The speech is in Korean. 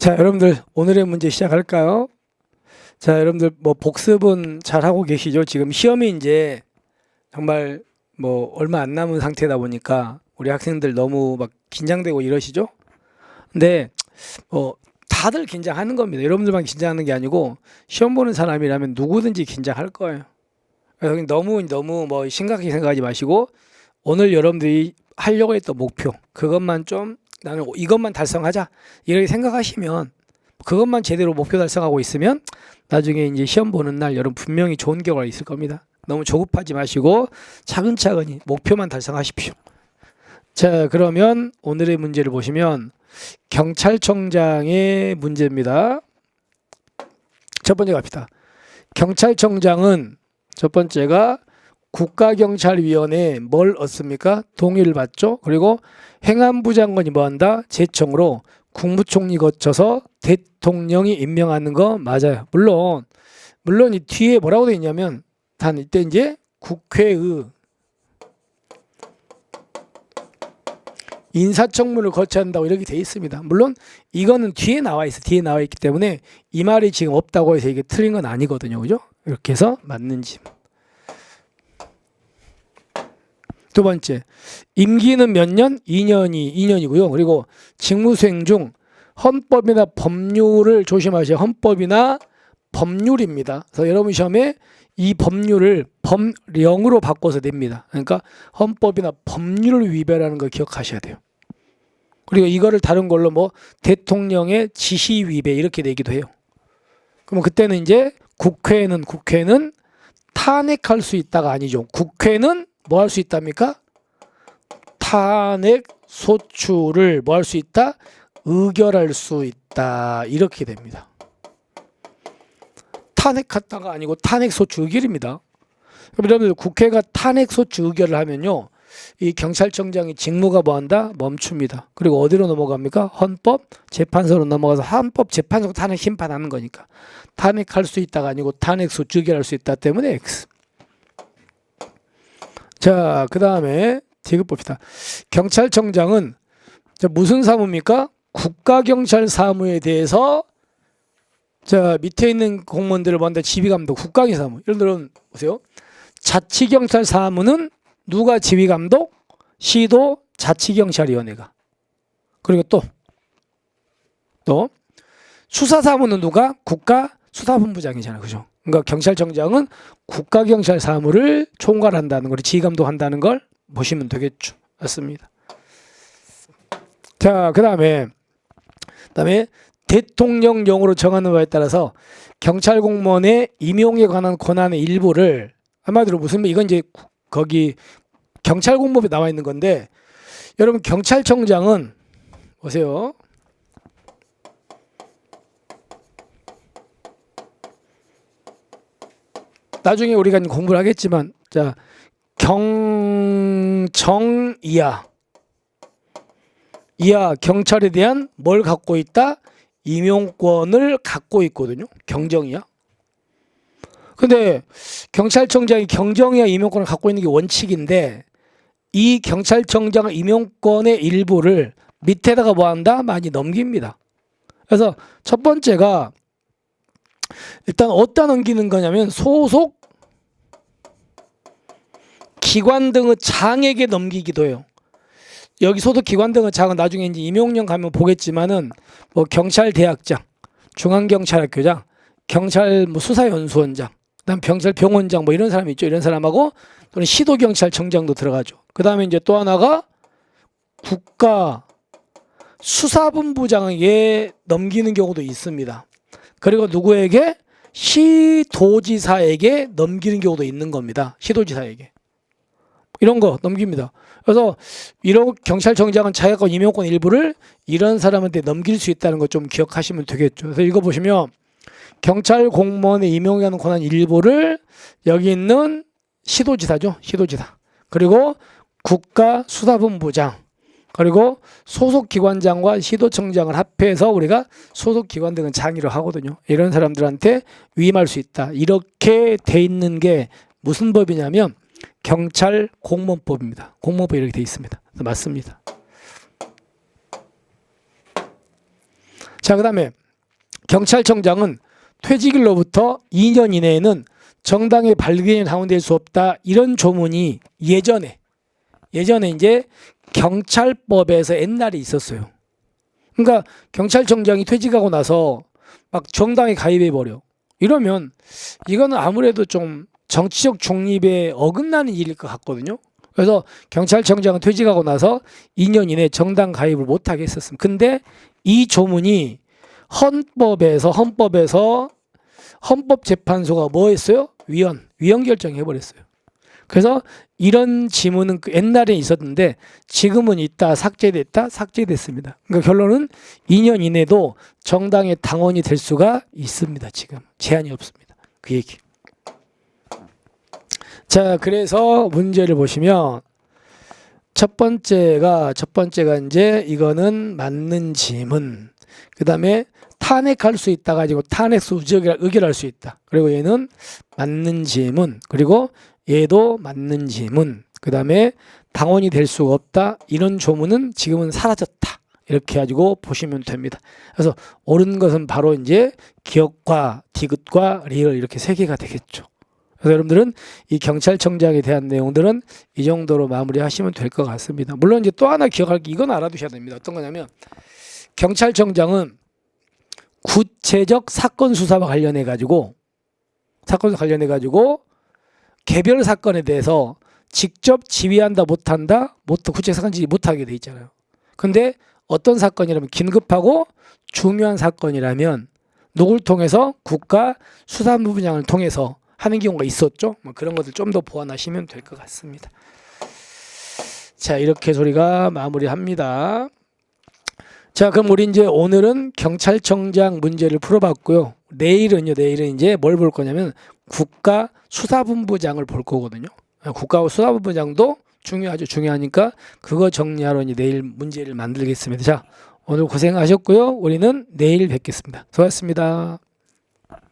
자, 여러분들 오늘의 문제 시작할까요? 자, 여러분들 뭐 복습은 잘 하고 계시죠? 지금 시험이 이제 정말 뭐 얼마 안 남은 상태다 보니까 우리 학생들 너무 막 긴장되고 이러시죠? 근데 뭐 다들 긴장하는 겁니다. 여러분들만 긴장하는 게 아니고 시험 보는 사람이라면 누구든지 긴장할 거예요. 그래서 너무 뭐 심각하게 생각하지 마시고 오늘 여러분들이 하려고 했던 목표 그것만 좀 나는 이것만 달성하자 이렇게 생각하시면 그것만 제대로 목표 달성하고 있으면 나중에 이제 시험 보는 날 여러분 분명히 좋은 결과가 있을 겁니다. 너무 조급하지 마시고 차근차근히 목표만 달성하십시오. 자, 그러면 오늘의 문제를 보시면 경찰청장의 문제입니다. 첫 번째 갑시다. 경찰청장은 첫 번째가 국가경찰위원회에 뭘 얻습니까? 동의를 받죠. 그리고 행안부 장관이 뭐한다? 제청으로 국무총리 거쳐서 대통령이 임명하는 거 맞아요. 물론 이 뒤에 뭐라고 되어 있냐면 단 이때 이제 국회의 인사청문을 거쳐야 한다고 이렇게 되어 있습니다. 물론 이거는 뒤에 나와 있어. 뒤에 나와 있기 때문에 이 말이 지금 없다고 해서 이게 틀린 건 아니거든요. 그죠? 이렇게 해서 맞는지. 두 번째, 임기는 몇 년? 2년이고요. 그리고 직무수행 중 헌법이나 법률을 조심하세요. 헌법이나 법률입니다. 그래서 여러분 시험에 이 법률을 법령으로 바꿔서 냅니다. 그러니까 헌법이나 법률을 위배라는 걸 기억하셔야 돼요. 그리고 이거를 다른 걸로 뭐 대통령의 지시 위배 이렇게 내기도 해요. 그러면 그때는 이제 국회는 탄핵할 수 있다가 아니죠. 국회는 뭐 할 수 있답니까? 탄핵 소추를 뭐 할 수 있다? 의결할 수 있다. 이렇게 됩니다. 탄핵했다가 아니고 탄핵 소추 의결입니다. 그럼 여러분들 국회가 탄핵 소추 의결을 하면요. 이 경찰청장의 직무가 뭐한다? 멈춥니다. 그리고 어디로 넘어갑니까? 헌법재판소로 넘어가서 헌법재판소가 탄핵 심판하는 거니까. 탄핵할 수 있다가 아니고 탄핵 소추 의결할 수 있다 때문에 X. 자, 그 다음에 디귿 봅시다. 경찰청장은 무슨 사무입니까? 국가경찰사무에 대해서 자 밑에 있는 공무원들을 먼저 지휘감독 국가경사무. 여러분들은 보세요. 자치경찰사무는 누가 지휘감독? 시도 자치경찰위원회가. 그리고 또 수사사무는 누가? 국가수사본부장이잖아요. 그죠? 그러니까 경찰청장은 국가경찰사무를 총괄한다는 걸 지휘감독한다는 걸 보시면 되겠죠. 맞습니다. 자, 그다음에 대통령령으로 정하는 바에 따라서 경찰 공무원의 임용에 관한 권한의 일부를 한마디로 무슨 이건 이제 거기 경찰 공법에 나와 있는 건데 여러분 경찰청장은 보세요. 나중에 우리가 공부를 하겠지만 자 경정이하 경찰에 대한 뭘 갖고 있다? 임용권을 갖고 있거든요. 경정이하. 근데 경찰청장이 경정이하 임용권을 갖고 있는 게 원칙인데 이 경찰청장 임용권의 일부를 밑에다가 뭐 한다? 많이 넘깁니다. 그래서 첫 번째가 일단 어디다 넘기는 거냐면 소속 기관 등의 장에게 넘기기도 해요. 여기 소속 기관 등의 장은 나중에 이제 임용령 가면 보겠지만은 뭐 경찰대학장, 중앙경찰학교장, 경찰 뭐 수사연수원장, 그다음 경찰병원장 뭐 이런 사람이 있죠. 이런 사람하고 또는 시도경찰청장도 들어가죠. 그다음에 이제 또 하나가 국가수사본부장에게 넘기는 경우도 있습니다. 그리고 누구에게? 시도지사에게 넘기는 경우도 있는 겁니다. 시도지사에게. 이런 거 넘깁니다. 그래서 이런 경찰청장은 자기가 임용권 일부를 이런 사람한테 넘길 수 있다는 거 좀 기억하시면 되겠죠. 그래서 이거 보시면 경찰 공무원의 임용하는 권한 일부를 여기 있는 시도지사죠. 시도지사. 그리고 국가수사본부장. 그리고 소속기관장과 시도청장을 합해서 우리가 소속기관 등은 장의를 하거든요. 이런 사람들한테 위임할 수 있다. 이렇게 돼 있는 게 무슨 법이냐면 경찰 공무원법입니다. 공무원법이 이렇게 돼 있습니다. 맞습니다. 자, 그다음에 경찰청장은 퇴직일로부터 2년 이내에는 정당의 발견이 당원될 수 없다. 이런 조문이 예전에 이제 경찰법에서 옛날에 있었어요. 그러니까 경찰청장이 퇴직하고 나서 막 정당에 가입해 버려. 이러면 이거는 아무래도 좀 정치적 중립에 어긋나는 일일 것 같거든요. 그래서 경찰청장은 퇴직하고 나서 2년 이내 정당 가입을 못하게 했었습니다. 근데 이 조문이 헌법에서 헌법재판소가 뭐 했어요? 위헌 결정해 버렸어요. 그래서 이런 지문은 옛날에 있었는데 지금은 있다, 삭제됐습니다. 그러니까 결론은 2년 이내도 정당의 당원이 될 수가 있습니다. 지금 제한이 없습니다. 그 얘기. 자, 그래서 문제를 보시면 첫 번째가 이제 이거는 맞는 지문. 그다음에 탄핵할 수 있다 가지고 탄핵수 의결할 수 있다. 그리고 얘는 맞는 지문. 그리고 얘도 맞는 지문. 그다음에 당원이 될 수가 없다. 이런 조문은 지금은 사라졌다. 이렇게 가지고 보시면 됩니다. 그래서 옳은 것은 바로 이제 기억과 디귿과 리을 이렇게 세 개가 되겠죠. 그래서 여러분들은 이 경찰청장에 대한 내용들은 이 정도로 마무리하시면 될 것 같습니다. 물론 이제 또 하나 기억할 게 이건 알아두셔야 됩니다. 어떤 거냐면 경찰청장은 구체적 사건 수사와 관련해 가지고 개별 사건에 대해서 직접 지휘한다 못한다 구체적 사건 지휘 못하게 돼 있잖아요. 근데 어떤 사건이라면 긴급하고 중요한 사건이라면 누굴 통해서 국가 수사본부장을 통해서 하는 경우가 있었죠. 뭐 그런 것들 좀 더 보완하시면 될 것 같습니다. 자, 이렇게 우리가 마무리합니다. 자, 그럼 우리 이제 오늘은 경찰청장 문제를 풀어봤고요. 내일은 이제 뭘 볼 거냐면 국가수사본부장을 볼 거거든요. 국가수사본부장도 중요하니까 그거 정리하러 이제 내일 문제를 만들겠습니다. 자, 오늘 고생하셨고요. 우리는 내일 뵙겠습니다. 수고하셨습니다.